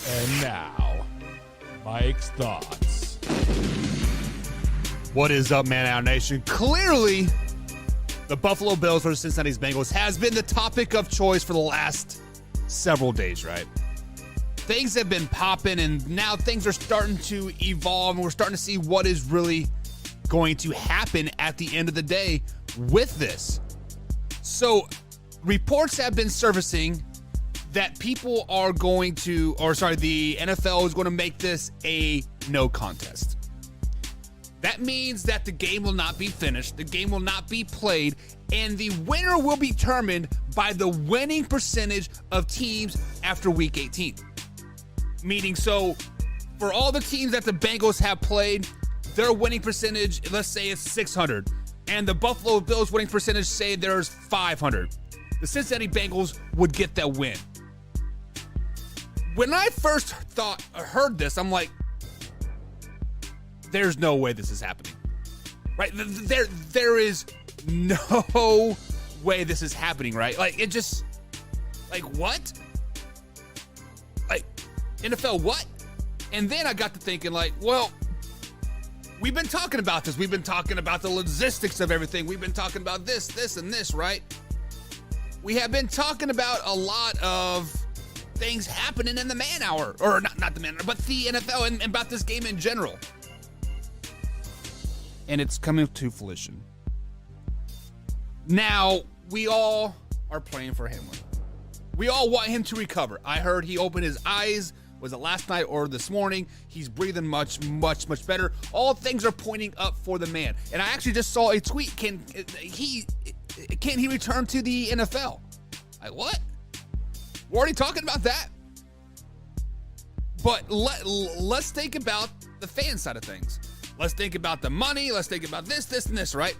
And now, Mike's thoughts. What is up, Man Out Nation? Clearly, the Buffalo Bills versus Cincinnati Bengals has been the topic of choice for the last several days, right? Things have been popping, and now things are starting to evolve, and we're starting to see what is really going to happen at the end of the day with this. So, reports have been surfacing that people are going to, the NFL is going to make this a no contest. That means that the game will not be finished, the game will not be played, and the winner will be determined by the winning percentage of teams after Week 18. Meaning, so for all the teams that the Bengals have played, their winning percentage, let's say it's 600, and the Buffalo Bills winning percentage, say there's 500. The Cincinnati Bengals would get that win. When I first heard this, I'm like, there's no way this is happening, right? There is no way this is happening, right? Like, it just, like, what? Like, NFL what? And then I got to thinking, like, well, we've been talking about this. We've been talking about the logistics of everything. We've been talking about this, and this, right? We have been talking about a lot of things happening in the man hour, or not the man hour, but the NFL and about this game in general. And it's coming to fruition. Now, we all are praying for him. We all want him to recover. I heard he opened his eyes, was it last night or this morning? He's breathing much better. All things are pointing up for the man. And I actually just saw a tweet. Can he return to the NFL? Like, what? We're already talking about that. But let's think about the fan side of things. Let's think about the money. Let's think about this, and this, right?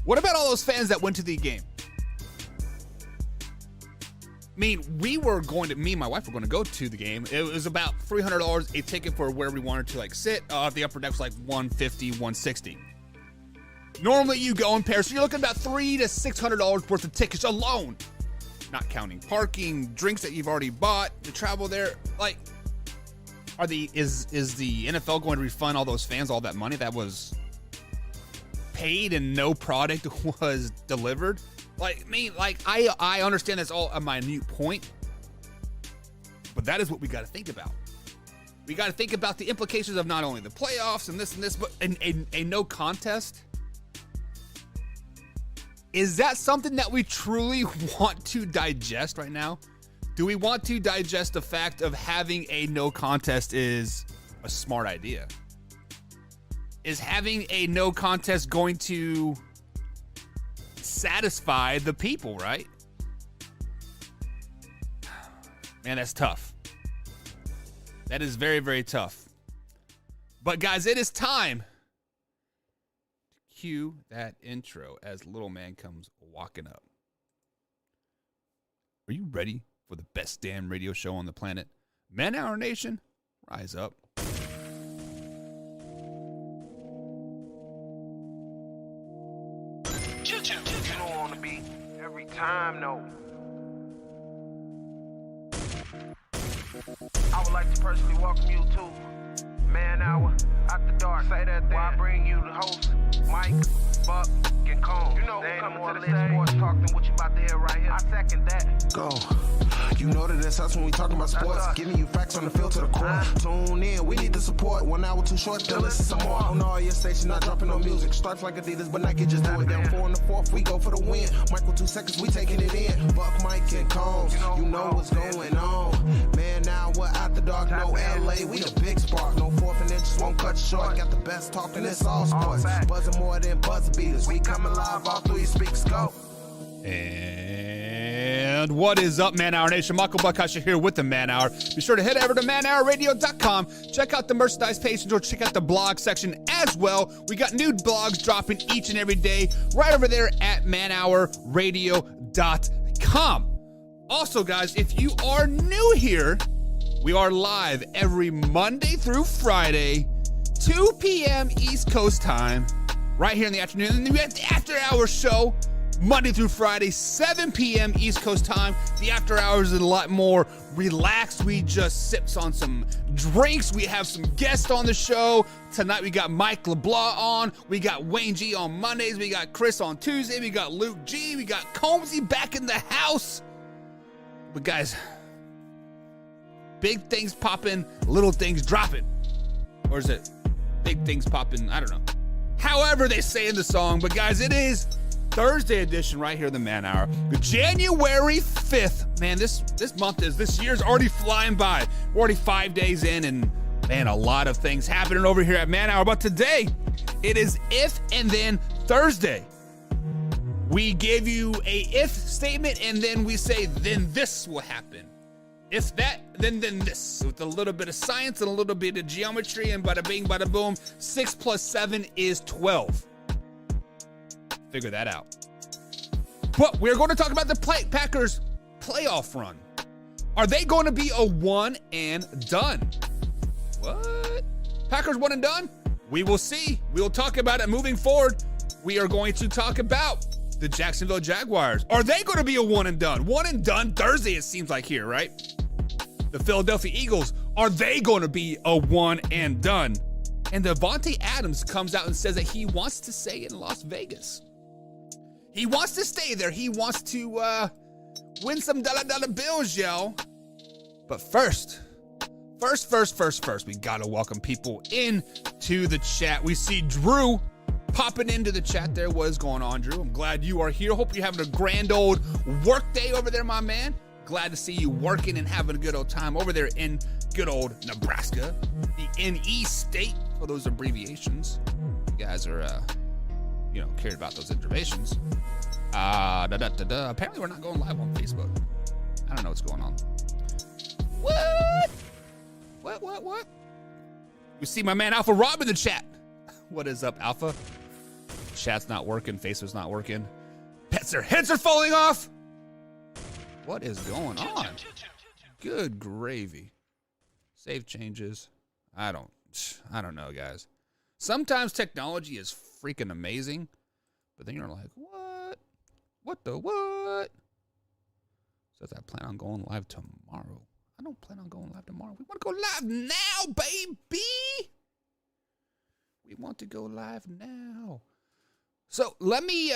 What about all those fans that went to the game? I mean, me and my wife were going to go to the game. It was about $300 a ticket for where we wanted to, like, sit. The upper deck was like $150, $160. Normally, you go in pairs, so you're looking about $300 to $600 worth of tickets alone. Not counting parking, drinks that you've already bought, the travel there. Like, is the NFL going to refund all those fans all that money that was paid and no product was delivered? Like, I understand that's all a minute point, but that is what we got to think about. We got to think about the implications of not only the playoffs and this, but a no contest. Is that something that we truly want to digest right now? Do we want to digest the fact of having a no contest is a smart idea? Is having a no contest going to satisfy the people, right? Man, that's tough. That is very, very tough. But guys, it is time. Cue that intro as little man comes walking up. Are you ready for the best damn radio show on the planet? Man Hour Nation, rise up. You don't want to be every time, no. I would like to personally welcome you to Man Hour After Dark. Say that thing. While I bring you the host, Mike, Buck, and Cone. You know who's coming to the stage. Sports talk than what you about to hear right here. I second that. Go. You know that it's us when we talking about sports. Giving you facts on the field to the core. Tune in, we need the support. 1 hour too short, then listen some more. On all your stations, not dropping no music. Stripes like Adidas, but Nike just do it. Down 4 in the 4th, we go for the win. Michael 2 seconds, we taking it in. Buck, Mike, and Combs. You know what's going on. Man, now we're After Dark, no LA. We the big spark. No 4th and inches won't cut you short. Got the best talking, it's all sports. Buzzing more than buzzer beaters. We coming live all through your speakers. Go. And what is up, Man Hour Nation? Michael Buckasha here with the Man Hour. Be sure to head over to manhourradio.com. Check out the merchandise page or check out the blog section as well. We got new blogs dropping each and every day right over there at manhourradio.com. Also, guys, if you are new here, we are live every Monday through Friday, 2 p.m. East Coast time, right here in the afternoon. And then we have the after hour show Monday through Friday, 7 p.m. East Coast time. The after hours is a lot more relaxed. We just sips on some drinks. We have some guests on the show. Tonight we got Mike LeBlanc on. We got Wayne G on Mondays. We got Chris on Tuesday. We got Luke G. We got Combsy back in the house. But guys, big things popping, little things dropping. Or is it big things popping? I don't know. However they say in the song. But guys, it is Thursday edition right here in the Man Hour. January 5th. Man, this year's already flying by. We're already 5 days in, and man, a lot of things happening over here at Man Hour. But today, it is If and Then Thursday. We give you a if statement, and then we say, then this will happen. If that, then this. With a little bit of science and a little bit of geometry, and bada bing, bada boom, 6 plus 7 is 12. Figure that out. But we're going to talk about the Packers playoff run. Are they going to be a one and done? What? Packers one and done? We will see. We'll talk about it moving forward. We are going to talk about the Jacksonville Jaguars. Are they going to be a one and done? One and done Thursday, it seems like here, right? The Philadelphia Eagles. Are they going to be a one and done? And Devante Adams comes out and says that he wants to stay in Las Vegas. He wants to stay there. He wants to win some dollar bills, yo. But first, we got to welcome people into the chat. We see Drew popping into the chat there. What is going on, Drew? I'm glad you are here. Hope you're having a grand old work day over there, my man. Glad to see you working and having a good old time over there in good old Nebraska, the NE state for those abbreviations. You guys are, cared about those abbreviations. Apparently we're not going live on Facebook. I don't know what's going on. What? We see my man Alpha Rob in the chat. What is up, Alpha? Chat's not working. Facebook's not working. Their heads are falling off. What is going on? Good gravy. Save changes. I don't know, guys. Sometimes technology is freaking amazing, but then you're like, what? What the what? Says I plan on going live tomorrow. I don't plan on going live tomorrow. We want to go live now, baby. We want to go live now. So let me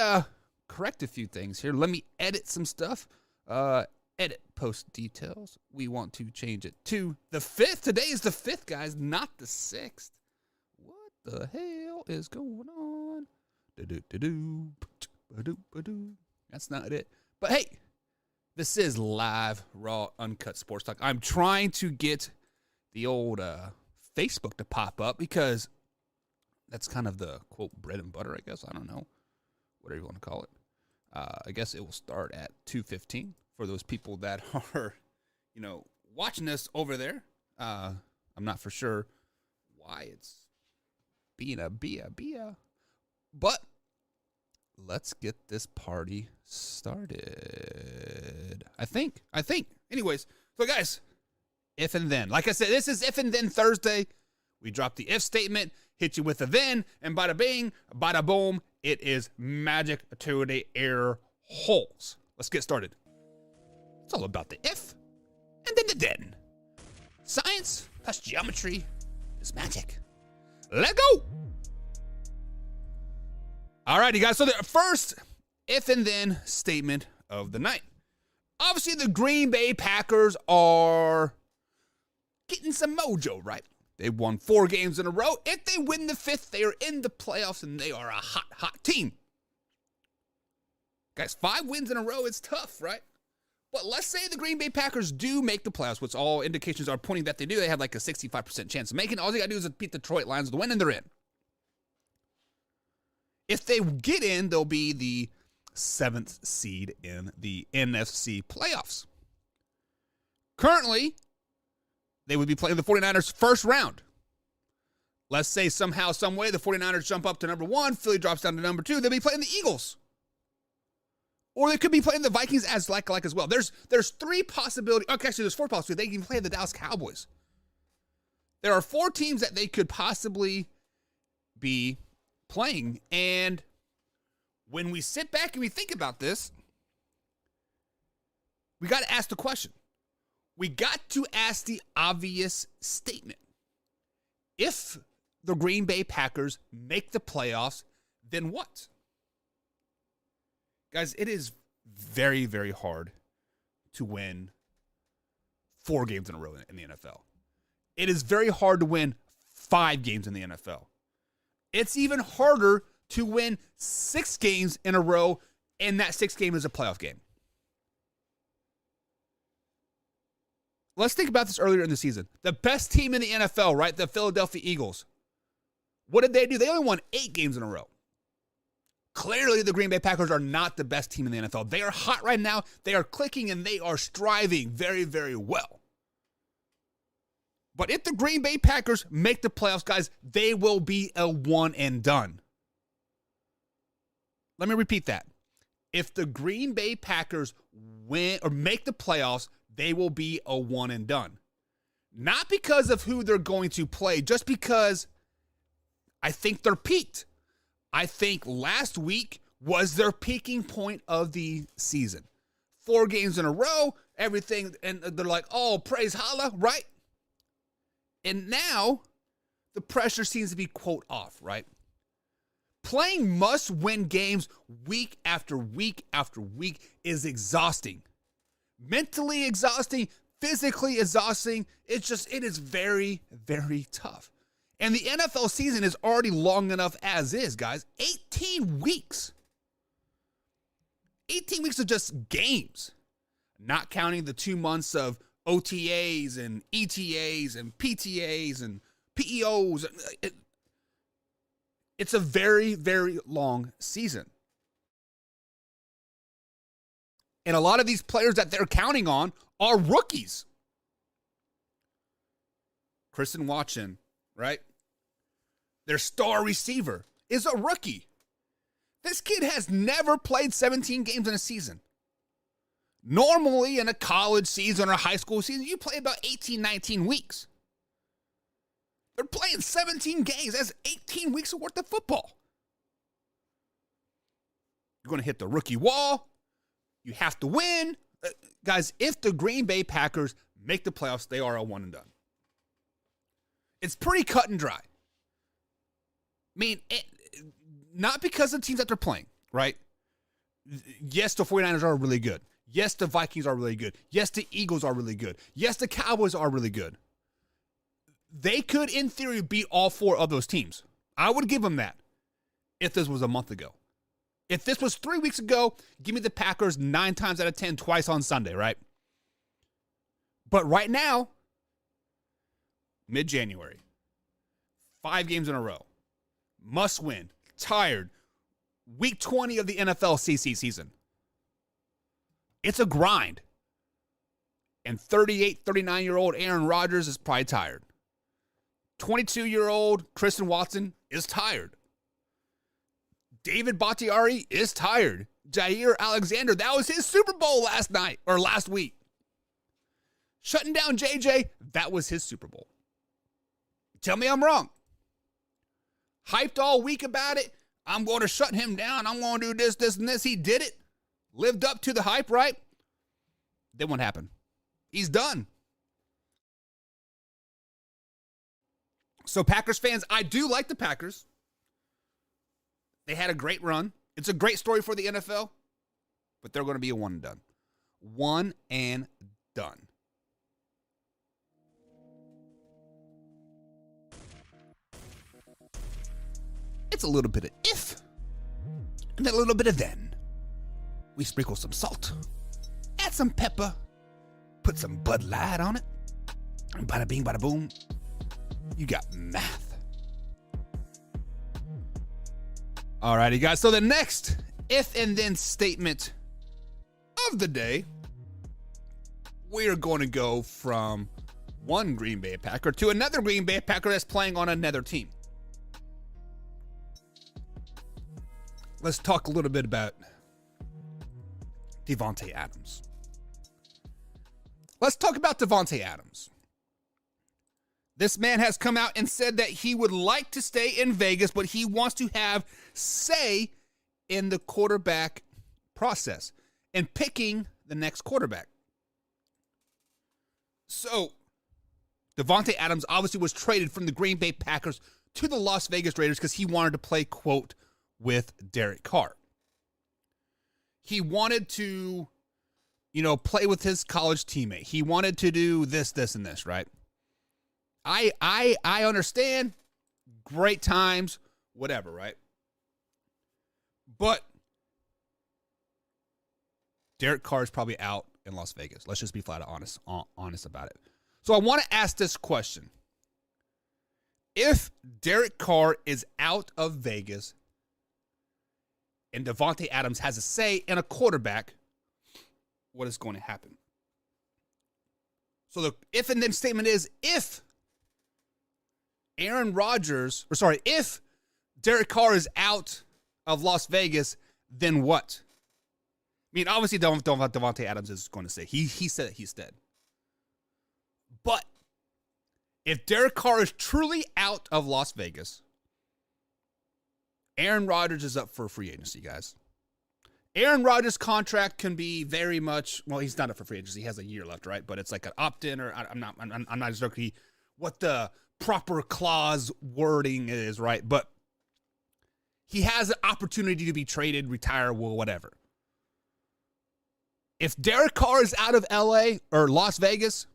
correct a few things here. Let me edit some stuff. Edit post details. We want to change it to the 5th. Today is the 5th, guys, not the 6th. What the hell is going on? That's not it. But hey, this is live, raw, uncut sports talk. I'm trying to get the old Facebook to pop up because that's kind of the, quote, bread and butter, I guess. I don't know. Whatever you want to call it. I guess it will start at 2:15 for those people that are, watching us over there. I'm not for sure why it's being a bia. But let's get this party started. I think. Anyways, so guys, if and then. Like I said, this is If and Then Thursday. We drop the if statement, hit you with a then, and bada bing, bada boom, it is magic to the air holes. Let's get started. It's all about the if and then the then. Science plus geometry is magic. Let's go. All right, you guys. So the first if and then statement of the night. Obviously, the Green Bay Packers are getting some mojo, right? They've won 4 games in a row. If they win the 5th, they are in the playoffs, and they are a hot team. Guys, 5 wins in a row is tough, right? But let's say the Green Bay Packers do make the playoffs, which all indications are pointing that they do. They have like a 65% chance of making it. All they got to do is beat the Detroit Lions to win, and they're in. If they get in, they'll be the 7th seed in the NFC playoffs. Currently, they would be playing the 49ers first round. Let's say somehow, some way, the 49ers jump up to number 1, Philly drops down to number 2, they'll be playing the Eagles. Or they could be playing the Vikings as well. There's 3 possibilities. Okay, actually, there's 4 possibilities. They can play the Dallas Cowboys. There are 4 teams that they could possibly be playing. And when we sit back and we think about this, we got to ask the question. We got to ask the obvious statement. If the Green Bay Packers make the playoffs, then what? Guys, it is very, very hard to win 4 games in a row in the NFL. It is very hard to win 5 games in the NFL. It's even harder to win 6 games in a row, and that 6th game is a playoff game. Let's think about this earlier in the season. The best team in the NFL, right? The Philadelphia Eagles. What did they do? They only won 8 games in a row. Clearly, the Green Bay Packers are not the best team in the NFL. They are hot right now. They are clicking, and they are striving very, very well. But if the Green Bay Packers make the playoffs, guys, they will be a one and done. Let me repeat that. If the Green Bay Packers win or make the playoffs, they will be a one and done. Not because of who they're going to play, just because I think they're peaked. I think last week was their peaking point of the season. 4 games in a row, everything, and they're like, oh, praise Allah, right? And now the pressure seems to be, quote, off, right? Playing must-win games week after week after week is exhausting. Mentally exhausting, physically exhausting. It is very, very tough. And the NFL season is already long enough as is, guys. 18 weeks. 18 weeks of just games. Not counting the 2 months of OTAs and ETAs and PTAs and PEOs. It's a very, very long season. And a lot of these players that they're counting on are rookies. Christian Watson, right? Their star receiver is a rookie. This kid has never played 17 games in a season. Normally, in a college season or a high school season, you play about 18, 19 weeks. They're playing 17 games. That's 18 weeks worth of football. You're going to hit the rookie wall. You have to win. Guys, if the Green Bay Packers make the playoffs, they are a one and done. It's pretty cut and dry. I mean, not because of the teams that they're playing, right? Yes, the 49ers are really good. Yes, the Vikings are really good. Yes, the Eagles are really good. Yes, the Cowboys are really good. They could, in theory, beat all 4 of those teams. I would give them that if this was a month ago. If this was 3 weeks ago, give me the Packers 9 times out of 10 twice on Sunday, right? But right now, mid-January, 5 games in a row, must win, tired, week 20 of the NFL CC season. It's a grind. And 38, 39-year-old Aaron Rodgers is probably tired. 22-year-old Christian Watson is tired. David Bakhtiari is tired. Jair Alexander, that was his Super Bowl last week. Shutting down JJ, that was his Super Bowl. Tell me I'm wrong. Hyped all week about it. I'm going to shut him down. I'm going to do this, this, and this. He did it. Lived up to the hype, right? Then what happened? He's done. So Packers fans, I do like the Packers. They had a great run. It's a great story for the NFL, but they're going to be a one and done. One and done. It's a little bit of if and a little bit of then. We sprinkle some salt, add some pepper, put some Bud Light on it, and bada bing, bada boom, you got math. Alrighty, guys. So the next if and then statement of the day, we are going to go from one Green Bay Packer to another Green Bay Packer that's playing on another team. Let's talk a little bit about Devante Adams. Let's talk about Devante Adams. This man has come out and said that he would like to stay in Vegas, but he wants to have say in the quarterback process and picking the next quarterback. So, Devante Adams obviously was traded from the Green Bay Packers to the Las Vegas Raiders because he wanted to play, quote, with Derek Carr. He wanted to, play with his college teammate. He wanted to do this, and this, right? I understand. Great times, whatever, right? But Derek Carr is probably out in Las Vegas. Let's just be flat out honest about it. So I want to ask this question. If Derek Carr is out of Vegas and Devante Adams has a say in a quarterback, what is going to happen? So the if and then statement is if if Derek Carr is out of Las Vegas, then what? I mean, obviously, Devante Adams is going to say he said that he's dead. But if Derek Carr is truly out of Las Vegas, Aaron Rodgers is up for free agency, guys. Aaron Rodgers' contract can be very much, well, he's not up for free agency. He has a year left, right? But it's like an opt-in, or I'm not exactly what the proper clause wording is, right? But he has an opportunity to be traded, retire, well, whatever. If Derek Carr is out of LA or Las Vegas,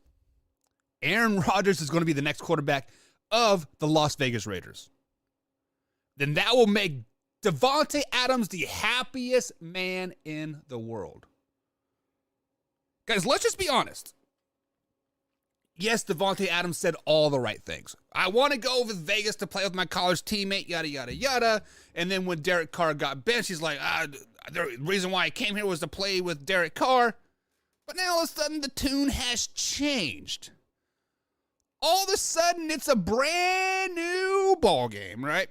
Aaron Rodgers is going to be the next quarterback of the Las Vegas Raiders. Then that will make Devante Adams the happiest man in the world. Guys, let's just be honest. Yes, Devante Adams said all the right things. I want to go with Vegas to play with my college teammate, yada, yada, yada. And then when Derek Carr got benched, he's like, the reason why I came here was to play with Derek Carr. But now all of a sudden the tune has changed. All of a sudden it's a brand new ball game, right?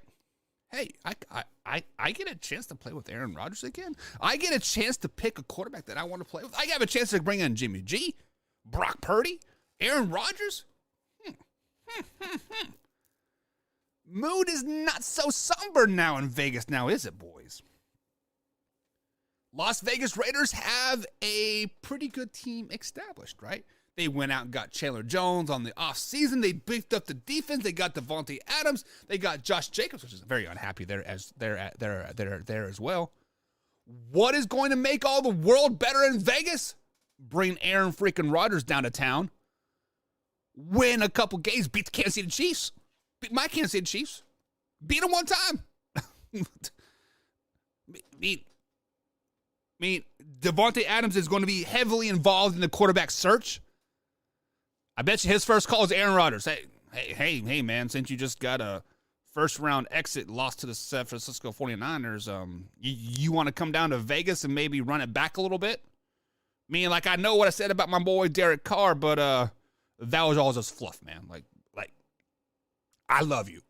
Hey, I get a chance to play with Aaron Rodgers again. I get a chance to pick a quarterback that I want to play with. I have a chance to bring in Jimmy G, Brock Purdy, Aaron Rodgers. Mood is not so somber now in Vegas now, is it, boys? Las Vegas Raiders have a pretty good team established, right? They went out and got Chandler Jones on the offseason. They beefed up the defense. They got Devante Adams. They got Josh Jacobs, which is very unhappy there as well. What is going to make all the world better in Vegas? Bring Aaron freaking Rodgers down to town. Win a couple games. Beat the Kansas City Chiefs. Beat my Kansas City Chiefs. Beat them one time. Devante Adams is going to be heavily involved in the quarterback search. I bet you his first call is Aaron Rodgers. Hey, man, since you just got a first-round exit lost to the San Francisco 49ers, you want to come down to Vegas and maybe run it back a little bit? I know what I said about my boy Derek Carr, but that was all just fluff, man. Like, I love you.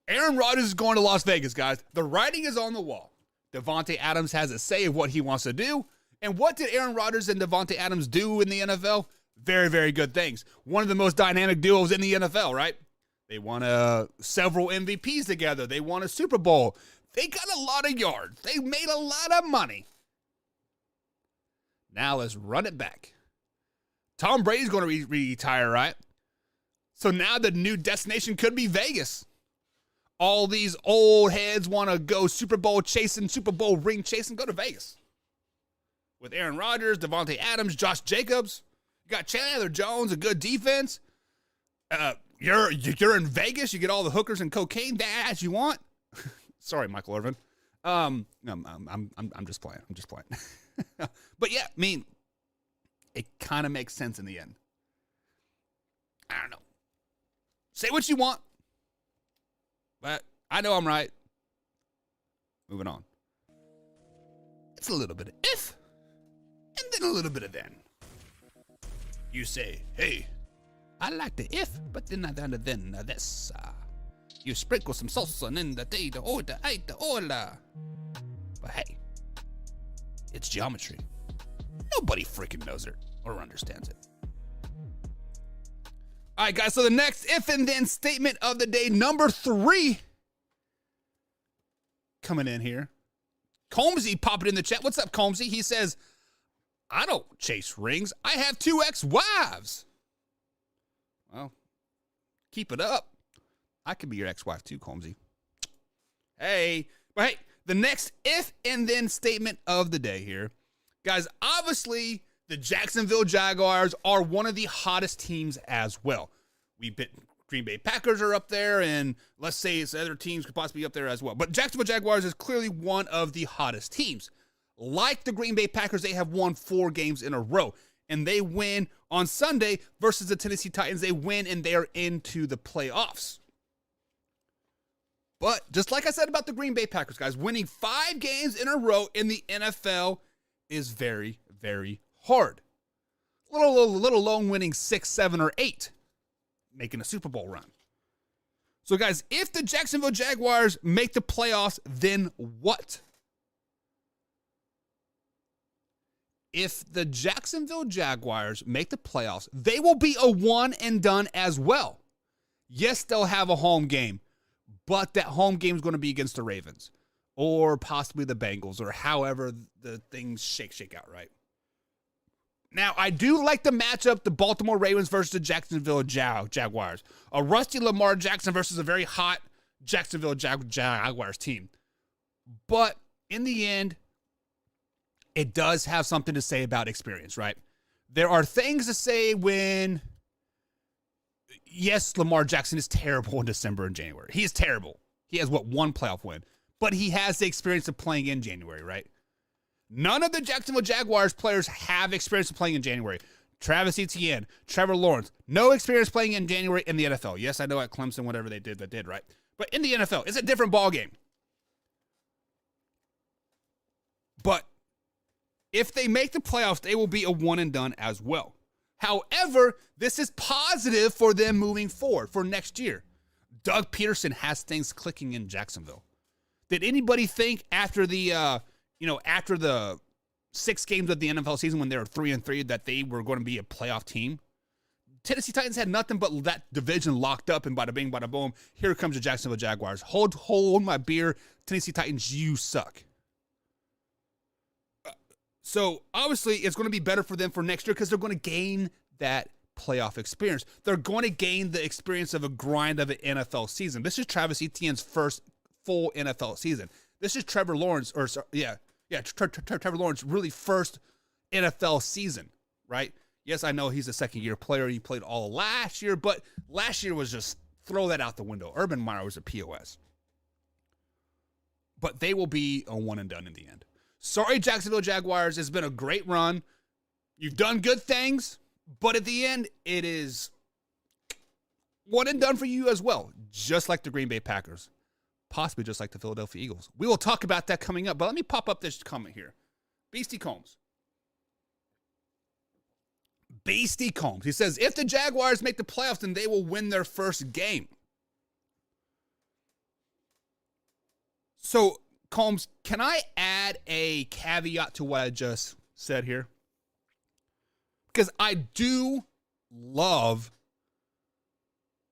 Aaron Rodgers is going to Las Vegas, guys. The writing is on the wall. Devante Adams has a say of what he wants to do. And what did Aaron Rodgers and Devante Adams do in the NFL? Very, very good things. One of the most dynamic duos in the NFL, right? They won several MVPs together. They won a Super Bowl. They got a lot of yards. They made a lot of money. Now let's run it back. Tom Brady's going to retire, right? So now the new destination could be Vegas. All these old heads want to go Super Bowl chasing, Super Bowl ring chasing, go to Vegas. With Aaron Rodgers, Devante Adams, Josh Jacobs. You got Chandler Jones, a good defense. You're in Vegas. You get all the hookers and cocaine that you want. Sorry, Michael Irvin. I'm just playing. I'm just playing. But yeah, it kind of makes sense in the end. I don't know. Say what you want, but I know I'm right. Moving on. It's a little bit of if, and then a little bit of then. You say, hey, I like the if, but then I done the then this. You sprinkle some salsa and then the day, the order, the order. But hey, it's geometry. Nobody freaking knows it or understands it. All right, guys, so the next if and then statement of the day, number 3. coming in here. Combsy popping in the chat. What's up, Combsy? He says, I don't chase rings. I have 2 ex-wives. Well, keep it up. I could be your ex-wife too, Combsy. Hey, but hey, the next if and then statement of the day here. Guys, obviously, the Jacksonville Jaguars are one of the hottest teams as well. Green Bay Packers are up there, and let's say it's other teams could possibly be up there as well. But Jacksonville Jaguars is clearly one of the hottest teams. Like the Green Bay Packers, they have won 4 games in a row. And they win on Sunday versus the Tennessee Titans. They win, and they are into the playoffs. But just like I said about the Green Bay Packers, guys, winning 5 games in a row in the NFL is very, very hard. Let alone winning 6, 7, or 8. Making a Super Bowl run. So, guys, if the Jacksonville Jaguars make the playoffs, then what? If the Jacksonville Jaguars make the playoffs, they will be a one and done as well. Yes, they'll have a home game, but that home game is going to be against the Ravens or possibly the Bengals or however the things shake out, right? Now, I do like the matchup, the Baltimore Ravens versus the Jacksonville Jaguars. A rusty Lamar Jackson versus a very hot Jacksonville Jaguars team. But in the end, it does have something to say about experience, right? There are things to say when, yes, Lamar Jackson is terrible in December and January. He is terrible. He has, one playoff win? But he has the experience of playing in January, right? None of the Jacksonville Jaguars players have experience of playing in January. Travis Etienne, Trevor Lawrence, no experience playing in January in the NFL. Yes, I know at Clemson, whatever they did, right? But in the NFL, it's a different ballgame. But if they make the playoffs, they will be a one and done as well. However, this is positive for them moving forward for next year. Doug Peterson has things clicking in Jacksonville. Did anybody think after the 6 games of the NFL season when they were 3-3 that they were going to be a playoff team? Tennessee Titans had nothing but that division locked up, and bada bing, bada boom, here comes the Jacksonville Jaguars. Hold my beer. Tennessee Titans, you suck. So, obviously, it's going to be better for them for next year because they're going to gain that playoff experience. They're going to gain the experience of a grind of an NFL season. This is Travis Etienne's first full NFL season. This is Trevor Lawrence, Trevor Lawrence really first NFL season, right? Yes, I know he's a second-year player. He played all last year, but last year was just throw that out the window. Urban Meyer was a POS. But they will be a one and done in the end. Sorry, Jacksonville Jaguars. It's been a great run. You've done good things, but at the end, it is one and done for you as well, just like the Green Bay Packers, possibly just like the Philadelphia Eagles. We will talk about that coming up, but let me pop up this comment here. Beastie Combs. He says, if the Jaguars make the playoffs, then they will win their first game. So, Combs, can I add a caveat to what I just said here? Because I love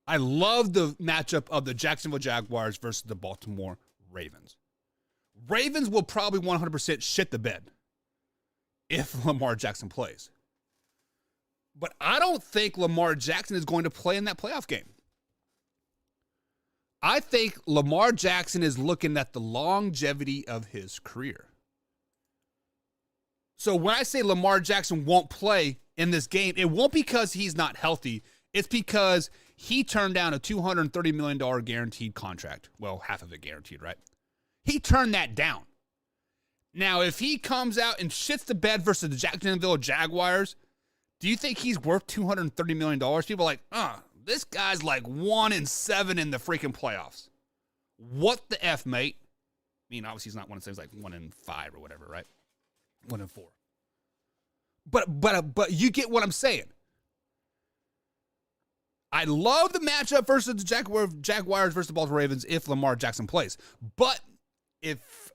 the matchup of the Jacksonville Jaguars versus the Baltimore Ravens. Ravens will probably 100% shit the bed if Lamar Jackson plays. But I don't think Lamar Jackson is going to play in that playoff game. I think Lamar Jackson is looking at the longevity of his career. So when I say Lamar Jackson won't play in this game, it won't because he's not healthy. It's because he turned down a $230 million guaranteed contract. Well, half of it guaranteed, right? He turned that down. Now, if he comes out and shits the bed versus the Jacksonville Jaguars, do you think he's worth $230 million? People are like, this guy's like 1-7 in the freaking playoffs. What the F, mate? I mean, obviously he's not 1-7, he's like 1-5 or whatever, right? 1-4. But you get what I'm saying. I love the matchup versus the Jaguars versus the Baltimore Ravens if Lamar Jackson plays. But if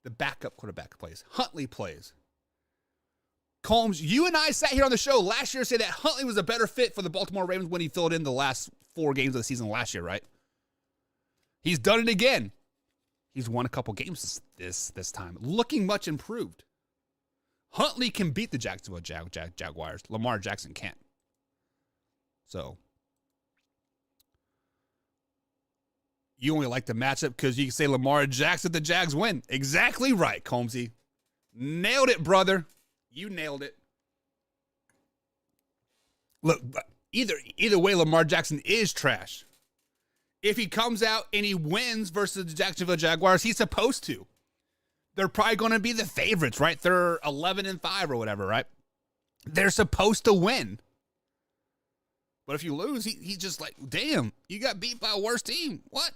the backup quarterback plays, Huntley plays. Combs, you and I sat here on the show last year and said that Huntley was a better fit for the Baltimore Ravens when he filled in the last 4 games of the season last year, right? He's done it again. He's won a couple games this time, looking much improved. Huntley can beat the Jacksonville Jaguars. Lamar Jackson can't. So you only like the matchup because you can say Lamar Jackson, the Jags win. Exactly right, Combsy. Nailed it, brother. You nailed it. Look, either way, Lamar Jackson is trash. If he comes out and he wins versus the Jacksonville Jaguars, he's supposed to. They're probably going to be the favorites, right? They're 11-5 or whatever, right? They're supposed to win. But if you lose, he's just like, damn, you got beat by a worse team. What?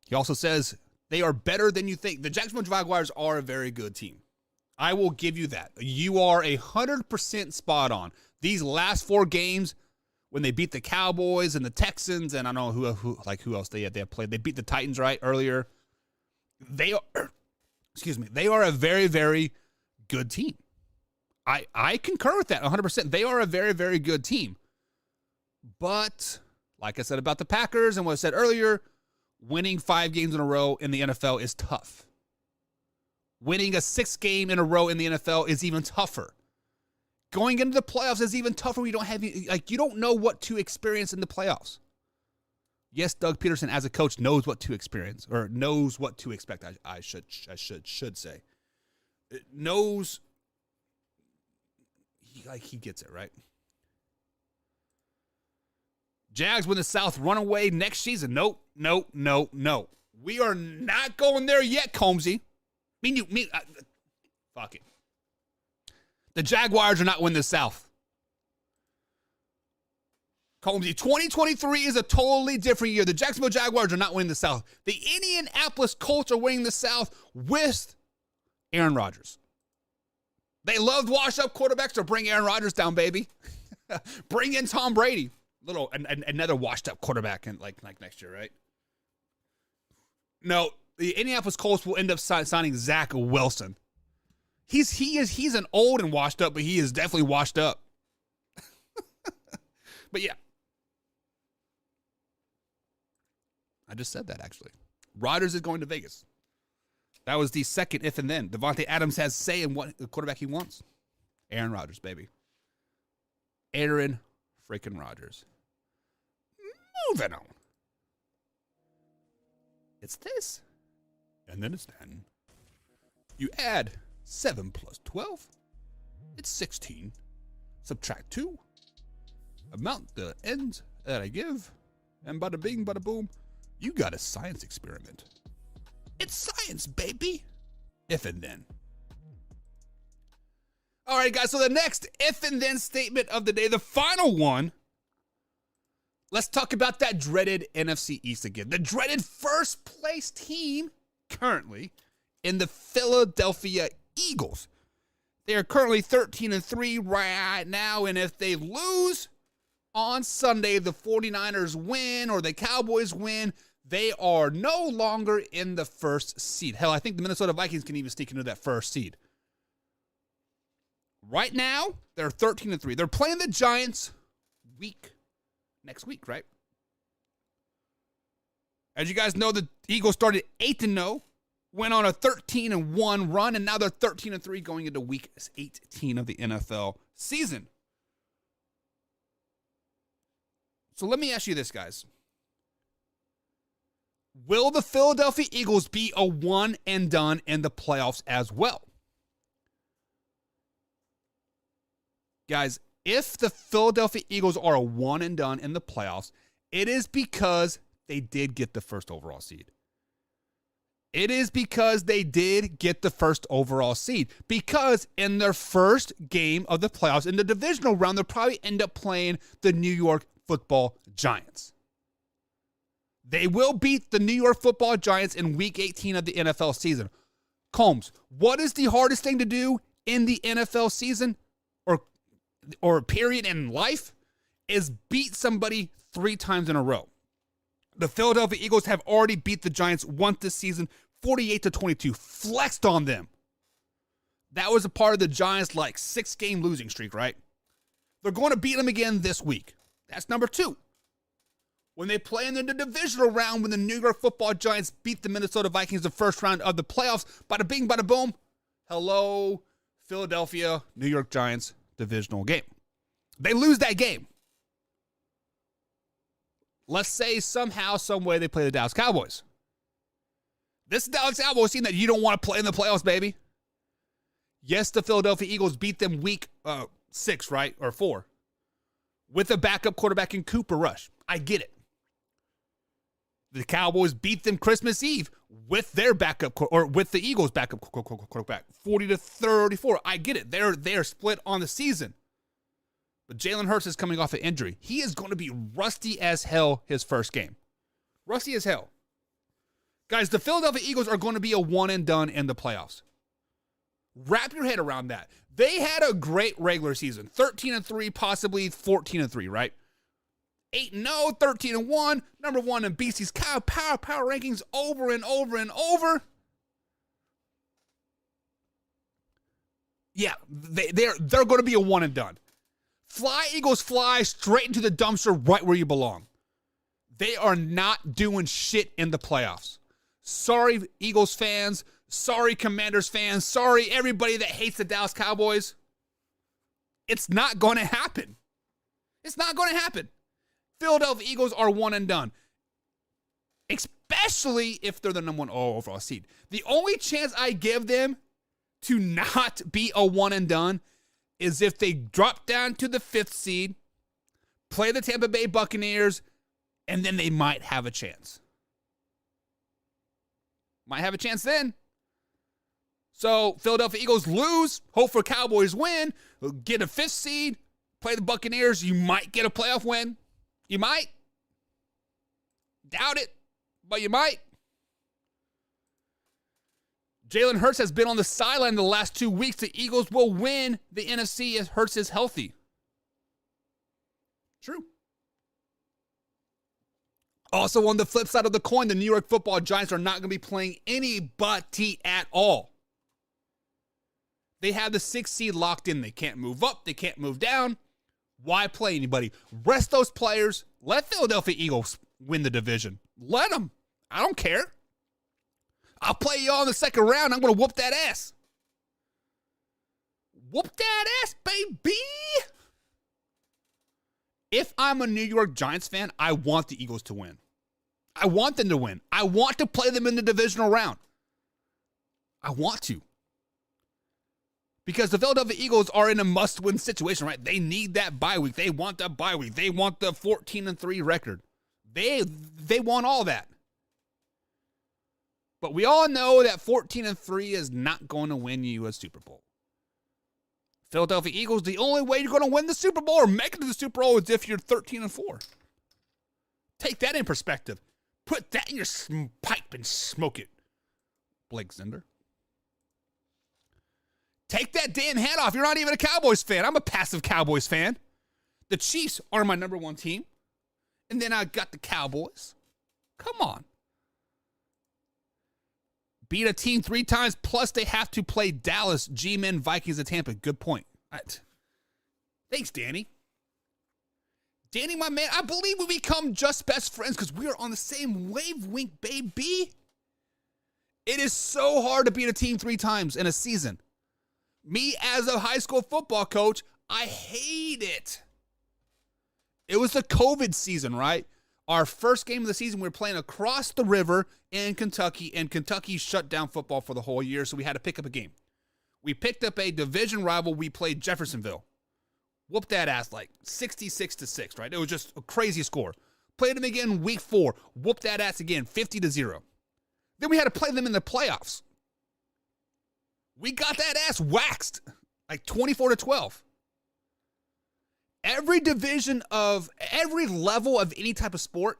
He also says they are better than you think. The Jacksonville Jaguars are a very good team. I will give you that. You are 100% spot on. These last 4 games, when they beat the Cowboys and the Texans, and I don't know who else they have played. They beat the Titans right earlier. They are a very, very good team. I concur with that 100%. They are a very, very good team. But like I said about the Packers and what I said earlier, winning 5 games in a row in the NFL is tough. Winning a 6th game in a row in the NFL is even tougher. Going into the playoffs is even tougher. You don't know what to experience in the playoffs. Yes, Doug Peterson as a coach knows what to experience, or knows what to expect. I should say, it knows. He gets it right. Jags win the South runaway next season. Nope. We are not going there yet, Combsy. Fuck it. The Jaguars are not winning the South. Combsy, 2023 is a totally different year. The Jacksonville Jaguars are not winning the South. The Indianapolis Colts are winning the South with Aaron Rodgers. They loved wash-up quarterbacks, so bring Aaron Rodgers down, baby. Bring in Tom Brady. Another washed-up quarterback in like next year, right? No, the Indianapolis Colts will end up signing Zach Wilson. He's an old and washed up, but he is definitely washed up. But yeah. I just said that, actually. Rodgers is going to Vegas. That was the second if and then. Devante Adams has say in what the quarterback he wants. Aaron Rodgers, baby. Aaron freaking Rodgers. Moving on. It's this. And then it's then. You add 7 plus 12. It's 16. Subtract 2. Amount the ends that I give. And bada bing, bada boom. You got a science experiment. It's science, baby. If and then. All right, guys. So the next if and then statement of the day, the final one. Let's talk about that dreaded NFC East again. The dreaded first place team currently in the Philadelphia Eagles. They are currently 13-3 right now. And if they lose on Sunday, the 49ers win or the Cowboys win, they are no longer in the first seed. Hell, I think the Minnesota Vikings can even sneak into that first seed. Right now, they're 13-3. They're playing the Giants next week, right? As you guys know, the Eagles started 8-0, went on a 13-1 run, and now they're 13-3 going into week 18 of the NFL season. So let me ask you this, guys. Will the Philadelphia Eagles be a one and done in the playoffs as well? Guys, if the Philadelphia Eagles are a one and done in the playoffs, it is because they did get the first overall seed. It is because they did get the first overall seed. Because in their first game of the playoffs, in the divisional round, they'll probably end up playing the New York Football Giants. They will beat the New York Football Giants in week 18 of the NFL season. Combs, what is the hardest thing to do in the NFL season or period in life is beat somebody 3 times in a row. The Philadelphia Eagles have already beat the Giants once this season, 48-22, flexed on them. That was a part of the Giants' 6-game losing streak, right? They're going to beat them again this week. That's number 2. when they play in the divisional round when the New York Football Giants beat the Minnesota Vikings the first round of the playoffs. Bada bing, bada boom. Hello, Philadelphia, New York Giants divisional game. They lose that game. Let's say somehow, some way they play the Dallas Cowboys. This is Dallas Cowboys team that you don't want to play in the playoffs, baby. Yes, the Philadelphia Eagles beat them week 6, right? Or 4. With a backup quarterback in Cooper Rush. I get it. The Cowboys beat them Christmas Eve with their backup, or with the Eagles' backup quarterback, 40-34. I get it. They're split on the season. But Jalen Hurts is coming off an injury. He is going to be rusty as hell his first game. Rusty as hell. Guys, the Philadelphia Eagles are going to be a one and done in the playoffs. Wrap your head around that. They had a great regular season. 13-3, possibly 14-3, right? 8-0, 13-1, number 1 in BC's power rankings over and over and over. Yeah, they're going to be a one and done. Fly, Eagles, fly straight into the dumpster right where you belong. They are not doing shit in the playoffs. Sorry, Eagles fans. Sorry, Commanders fans. Sorry, everybody that hates the Dallas Cowboys. It's not going to happen. It's not going to happen. Philadelphia Eagles are one and done. Especially if they're the number 1 overall seed. The only chance I give them to not be a one and done is if they drop down to the 5th seed, play the Tampa Bay Buccaneers, and then they might have a chance. Might have a chance then. So, Philadelphia Eagles lose, hope for Cowboys win, get a 5th seed, play the Buccaneers, you might get a playoff win. You might. Doubt it, but you might. Jalen Hurts has been on the sideline the last 2 weeks. The Eagles will win the NFC as Hurts is healthy. True. Also, on the flip side of the coin, the New York Football Giants are not going to be playing anybody at all. They have the 6th seed locked in. They can't move up. They can't move down. Why play anybody? Rest those players. Let Philadelphia Eagles win the division. Let them. I don't care. I'll play y'all in the second round. I'm going to whoop that ass. Whoop that ass, baby. If I'm a New York Giants fan, I want the Eagles to win. I want them to win. I want to play them in the divisional round. I want to. Because the Philadelphia Eagles are in a must-win situation, right? They need that bye week. They want that bye week. They want the 14-3 record. They want all that. But we all know that 14-3 is not going to win you a Super Bowl. Philadelphia Eagles, the only way you're going to win the Super Bowl or make it to the Super Bowl is if you're 13-4. Take that in perspective. Put that in your pipe and smoke it, Blake Zender. Take that damn hat off. You're not even a Cowboys fan. I'm a passive Cowboys fan. The Chiefs are my number 1 team. And then I got the Cowboys. Come on. Beat a team 3 times, plus they have to play Dallas, G-Men, Vikings, and Tampa. Good point. Thanks, Danny. Danny, my man, I believe we become just best friends because we are on the same wavelength, baby. It is so hard to beat a team 3 times in a season. Me, as a high school football coach, I hate it. It was the COVID season, right? Our first game of the season, we were playing across the river in Kentucky, and Kentucky shut down football for the whole year, so we had to pick up a game. We picked up a division rival. We played Jeffersonville. Whooped that ass like 66-6, right? It was just a crazy score. Played them again week 4. Whooped that ass again, 50-0. Then we had to play them in the playoffs. We got that ass waxed, like 24-12. Every division of, every level of any type of sport,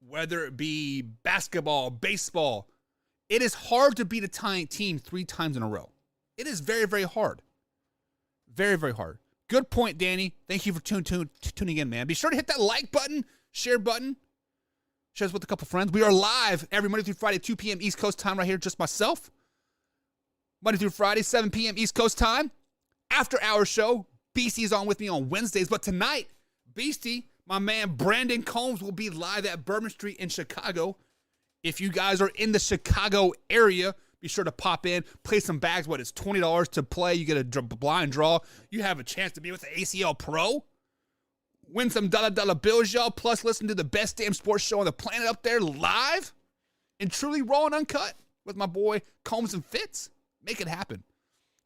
whether it be basketball, baseball, it is hard to beat a team 3 times in a row. It is very, very hard. Very, very hard. Good point, Danny. Thank you for tuning in, man. Be sure to hit that like button, share button. Share this with a couple friends. We are live every Monday through Friday, 2 p.m. East Coast time right here, just myself. Monday through Friday, 7 p.m. East Coast time. After our show, Beastie is on with me on Wednesdays. But tonight, Beastie, My man Brandon Combs will be live at Bourbon Street in Chicago. If you guys are in the Chicago area, be sure to pop in, play some bags. What, it's $20 to play. You get a blind draw. You have a chance to be with the ACL Pro. Win some dollar bills, y'all. Plus, listen to the best damn sports show on the planet up there live and truly raw and uncut with my boy Combs and Fitz. Make it happen.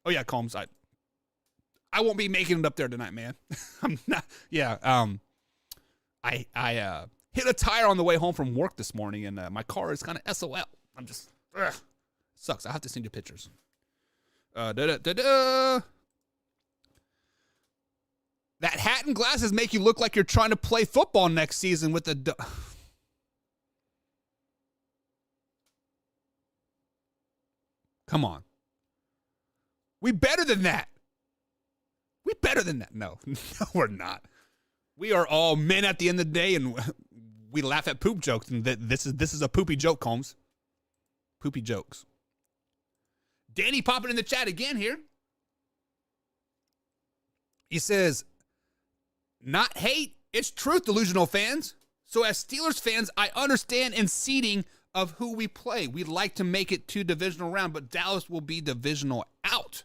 Oh, yeah, Combs. I won't be making it up there tonight, man. I'm not. Yeah. I hit a tire on the way home from work this morning, and my car is kind of SOL. I'm just, sucks. I have to send you pictures. That hat and glasses make you look like you're trying to play football next season with the. Come on. We better than that. We better than that. No, we're not. We are all men at the end of the day, and we laugh at poop jokes. And this is a poopy joke, Combs. Poopy jokes. Danny popping in the chat again here. He says, not hate, it's truth, delusional fans. So as Steelers fans, I understand in seeding of who we play. We'd like to make it to divisional round, but Dallas will be divisional out.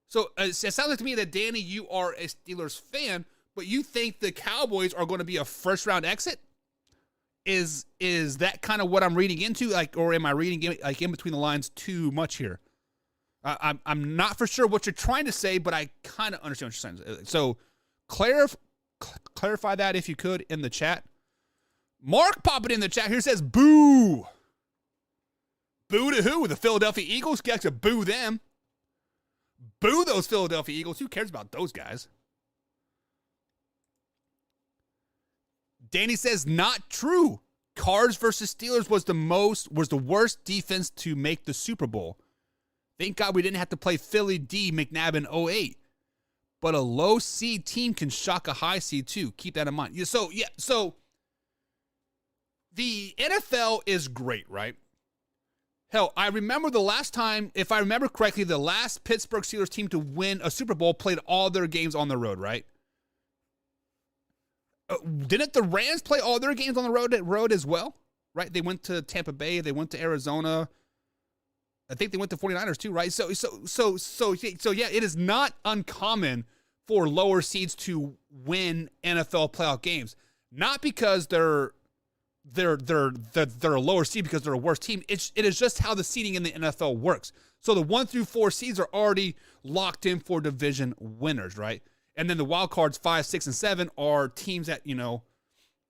So it sounds like to me that, Danny, you are a Steelers fan, but you think the Cowboys are going to be a first-round exit? Is that kind of what I'm reading into, or am I reading in between the lines too much here? I'm not for sure what you're trying to say, but I kind of understand what you're saying. So clarify that if you could in the chat. Mark popping in the chat here says, boo. Boo to who? The Philadelphia Eagles? You got to boo them. Boo those Philadelphia Eagles. Who cares about those guys? Danny says, not true. Cards versus Steelers was the worst defense to make the Super Bowl. Thank God we didn't have to play Philly D McNabb in 08. But a low seed team can shock a high seed too. Keep that in mind. So the NFL is great, right? Hell, I remember the last time, if I remember correctly, the last Pittsburgh Steelers team to win a Super Bowl played all their games on the road, right? Didn't the Rams play all their games on the road as well? Right? They went to Tampa Bay. They went to Arizona. I think they went to 49ers too, right? So yeah, it is not uncommon for lower seeds to win NFL playoff games. Not because they're a lower seed because they're a worse team. It is just how the seeding in the NFL works. So the 1 through 4 seeds are already locked in for division winners, right? And then the wild cards 5, 6, and 7 are teams that,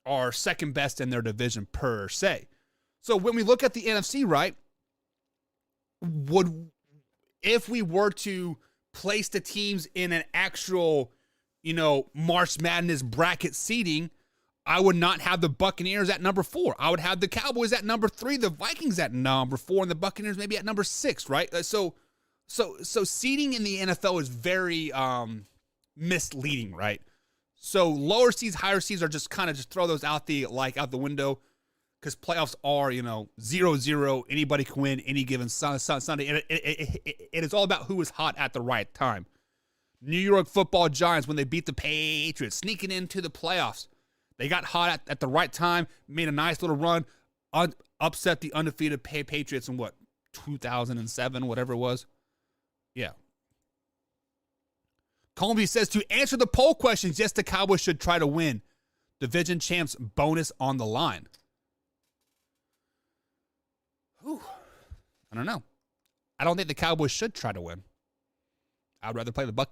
are second best in their division per se. So when we look at the NFC, right, if we were to place the teams in an actual, March Madness bracket seeding, I would not have the Buccaneers at number 4. I would have the Cowboys at number 3, the Vikings at number 4, and the Buccaneers maybe at number 6, right? So seeding in the NFL is very misleading, right? So lower seeds, higher seeds are just kind of just throw those out the window because playoffs are 0-0. Anybody can win any given Sunday, and it is all about who is hot at the right time. New York Football Giants, when they beat the Patriots, sneaking into the playoffs. They got hot at the right time, made a nice little run, upset the undefeated Patriots in 2007, whatever it was. Yeah. Colby says, to answer the poll questions, yes, the Cowboys should try to win. Division champs bonus on the line. Whew. I don't know. I don't think the Cowboys should try to win. I'd rather play the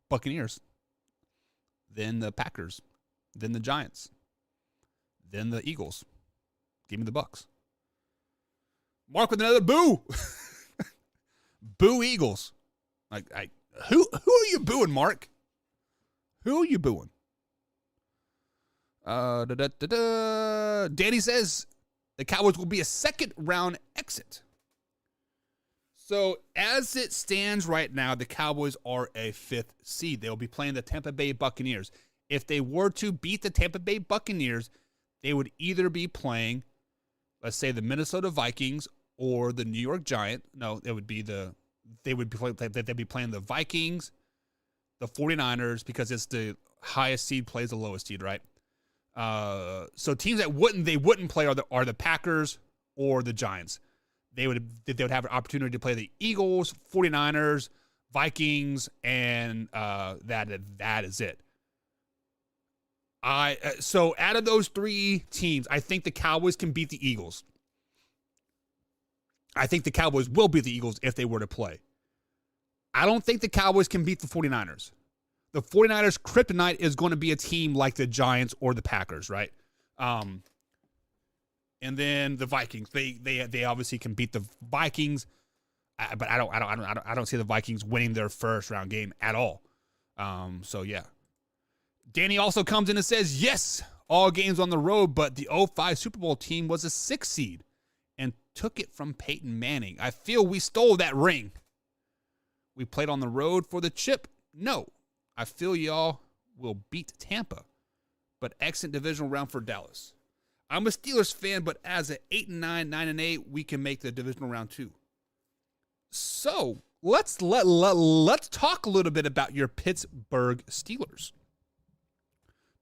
Buccaneers than the Packers, than the Giants, than the Eagles. Give me the Bucks. Mark with another boo. Boo Eagles. Who are you booing, Mark? Who are you booing? Danny says the Cowboys will be a second round exit. So as it stands right now, the Cowboys are a 5th seed. They'll be playing the Tampa Bay Buccaneers. If they were to beat the Tampa Bay Buccaneers, they would either be playing, let's say, the Minnesota Vikings or the New York Giants. No, they'd be playing the Vikings, the 49ers, because it's the highest seed plays the lowest seed, right? So teams that wouldn't play are the Packers or the Giants. They would have an opportunity to play the Eagles, 49ers, Vikings, and that is it. So out of those three teams, I think the Cowboys can beat the Eagles. I think the Cowboys will beat the Eagles if they were to play. I don't think the Cowboys can beat the 49ers. The 49ers' kryptonite is going to be a team like the Giants or the Packers, right? And then the Vikings. They obviously can beat the Vikings, but I don't see the Vikings winning their first round game at all. So yeah. Danny also comes in and says, yes, all games on the road, but the 05 Super Bowl team was a 6 seed and took it from Peyton Manning. I feel we stole that ring. We played on the road for the chip. No, I feel y'all will beat Tampa, but exit divisional round for Dallas. I'm a Steelers fan, but as an 8-9, 9-8, we can make the divisional round too. So let's talk a little bit about your Pittsburgh Steelers.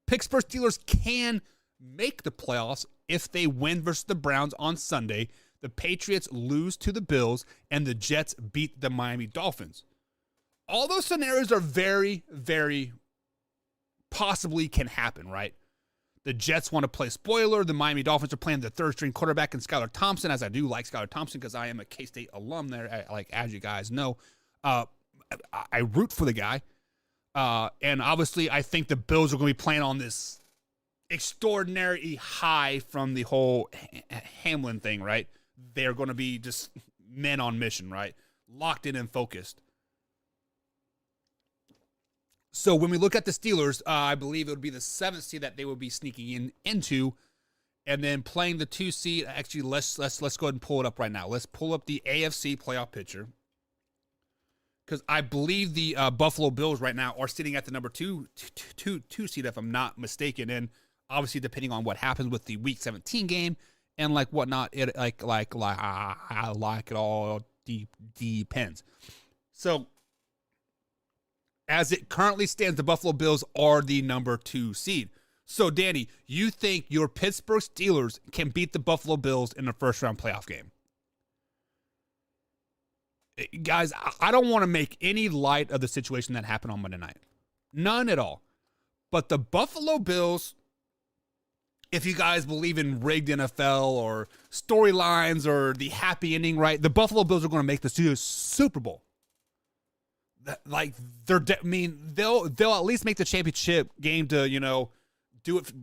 Pittsburgh Steelers can make the playoffs if they win versus the Browns on Sunday, the Patriots lose to the Bills, and the Jets beat the Miami Dolphins. All those scenarios are very, very possibly can happen, right? The Jets want to play spoiler. The Miami Dolphins are playing the third-string quarterback in Skylar Thompson, as I do like Skylar Thompson because I am a K-State alum there, like as you guys know. I root for the guy. And obviously, I think the Bills are going to be playing on this extraordinary high from the whole Hamlin thing, right? They're going to be just men on mission, right? Locked in and focused. So when we look at the Steelers, I believe it would be the 7th seed that they would be sneaking into, and then playing the 2 seed. Actually, let's go ahead and pull it up right now. Let's pull up the AFC playoff picture. Because I believe the Buffalo Bills right now are sitting at the number 2 seed, if I'm not mistaken. And obviously, depending on what happens with the Week 17 game and like whatnot, it it all depends. So, as it currently stands, the Buffalo Bills are the number 2 seed. So, Danny, you think your Pittsburgh Steelers can beat the Buffalo Bills in the first round playoff game? Guys, I don't want to make any light of the situation that happened on Monday night. None at all. But the Buffalo Bills, if you guys believe in rigged NFL or storylines or the happy ending, right? The Buffalo Bills are going to make the Super Bowl. They'll at least make the championship game to, do it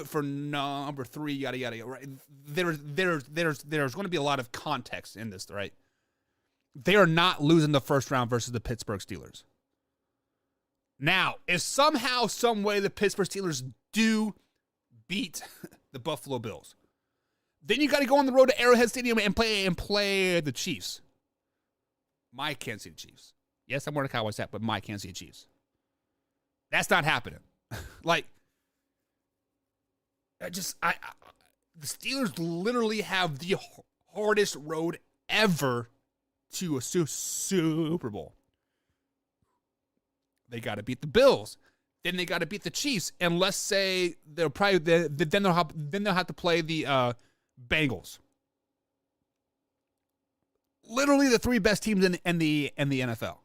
for number 3, yada yada yada. Right? There's going to be a lot of context in this, right? They are not losing the first round versus the Pittsburgh Steelers. Now, if somehow, some way the Pittsburgh Steelers do beat the Buffalo Bills, then you got to go on the road to Arrowhead Stadium and play the Chiefs. My Kansas City Chiefs. Yes, I'm wearing a Cowboys hat, but my Kansas City Chiefs. That's not happening. The Steelers literally have the hardest road ever to a Super Bowl. They got to beat the Bills, then they got to beat the Chiefs, and let's say they'll have to play the Bengals. Literally the 3 best teams in the NFL.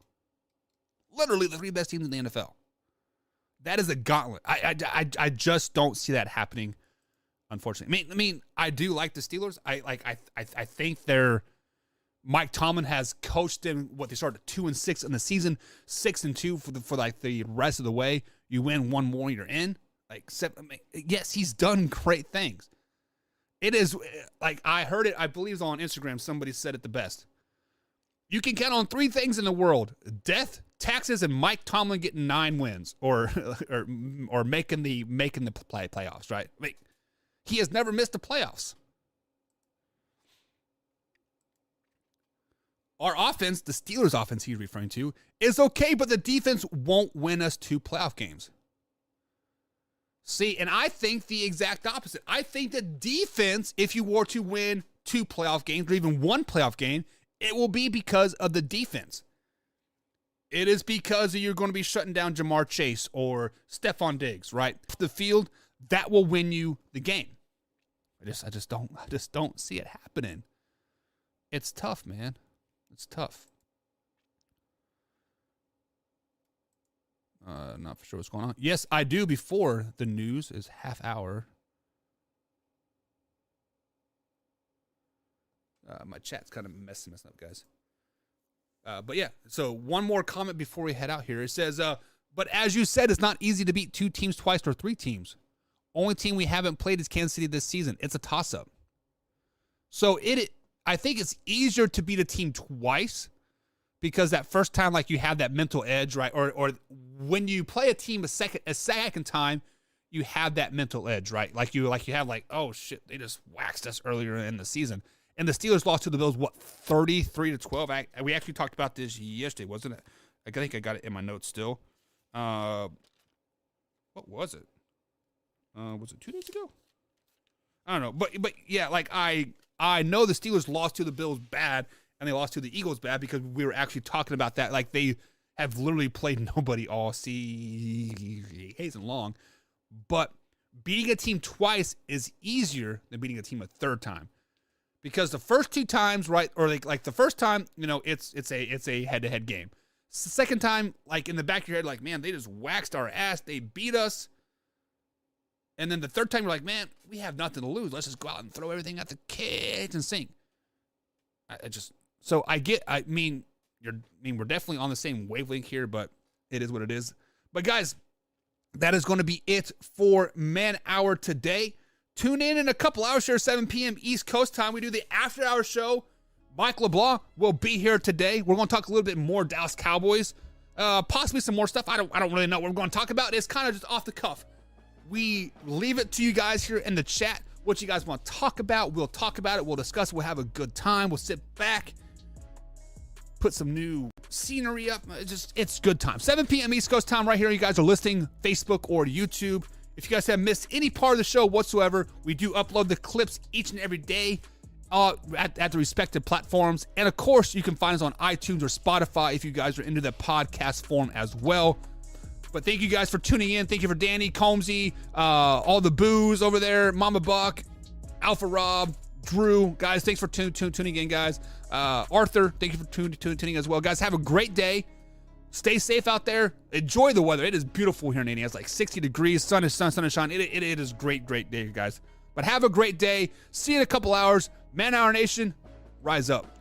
Literally the 3 best teams in the NFL. That is a gauntlet. I just don't see that happening, unfortunately. I mean, I do like the Steelers. I think they're. Mike Tomlin has coached them. They started 2-6 in the season, 6-2 for the rest of the way. You win one more, you're in. Yes, he's done great things. It is I heard it. I believe it was on Instagram. Somebody said it the best. You can count on 3 things in the world: death, taxes, and Mike Tomlin getting 9 wins, or making the playoffs. Right? He has never missed the playoffs. Our offense, the Steelers' offense he's referring to, is okay, but the defense won't win us 2 playoff games. See, and I think the exact opposite. I think the defense, if you were to win 2 playoff games or even 1 playoff game, it will be because of the defense. It is because you're going to be shutting down Jamar Chase or Stephon Diggs, right? The field, that will win you the game. I just don't see it happening. It's tough, man. It's tough. Not for sure what's going on. Yes, I do before the news is half hour. My chat's kind of messing up, guys. But yeah, so one more comment before we head out here. It says, but as you said, it's not easy to beat 2 teams twice or 3 teams. Only team we haven't played is Kansas City this season. It's a toss-up. So I think it's easier to beat a team twice because that first time, like, you have that mental edge, right? Or when you play a team a second time, you have that mental edge, right? Like you have like, oh shit, they just waxed us earlier in the season. And the Steelers lost to the Bills, 33-12? We actually talked about this yesterday, wasn't it? I think I got it in my notes still. What was it? Was it 2 days ago? I don't know. But yeah, like I know the Steelers lost to the Bills bad, and they lost to the Eagles bad because we were actually talking about that. Like, they have literally played nobody all season long. But beating a team twice is easier than beating a team a third time. Because the first 2 times, right, or like the first time, it's a head-to-head game. The second time, like, in the back of your head, like, man, they just waxed our ass. They beat us. And then the third time, you're like, man, we have nothing to lose. Let's just go out and throw everything at the kitchen sink. I mean, we're definitely on the same wavelength here, but it is what it is. But guys, that is going to be it for Man Hour today. Tune in a couple hours here, 7 p.m. East Coast time. We do the after hour show. Mike LeBlanc will be here today. We're going to talk a little bit more Dallas Cowboys, possibly some more stuff. I don't really know what we're going to talk about. It's kind of just off the cuff. We leave it to you guys here in the chat. What you guys want to talk about, we'll talk about it. We'll discuss it. We'll have a good time. We'll sit back, put some new scenery up. It's good time. 7 p.m. East Coast time right here. You guys are listening Facebook or YouTube. If you guys have missed any part of the show whatsoever, we do upload the clips each and every day at the respective platforms. And of course, you can find us on iTunes or Spotify if you guys are into the podcast form as well. But thank you guys for tuning in. Thank you for Danny, Combsy, all the boos over there, Mama Buck, Alpha Rob, Drew. Guys, thanks for tuning in, guys. Arthur, thank you for tuning in as well. Guys, have a great day. Stay safe out there. Enjoy the weather. It is beautiful here in Indiana. It's like 60 degrees. Sun is shine. It is great day, guys. But have a great day. See you in a couple hours. Man Hour Nation, rise up.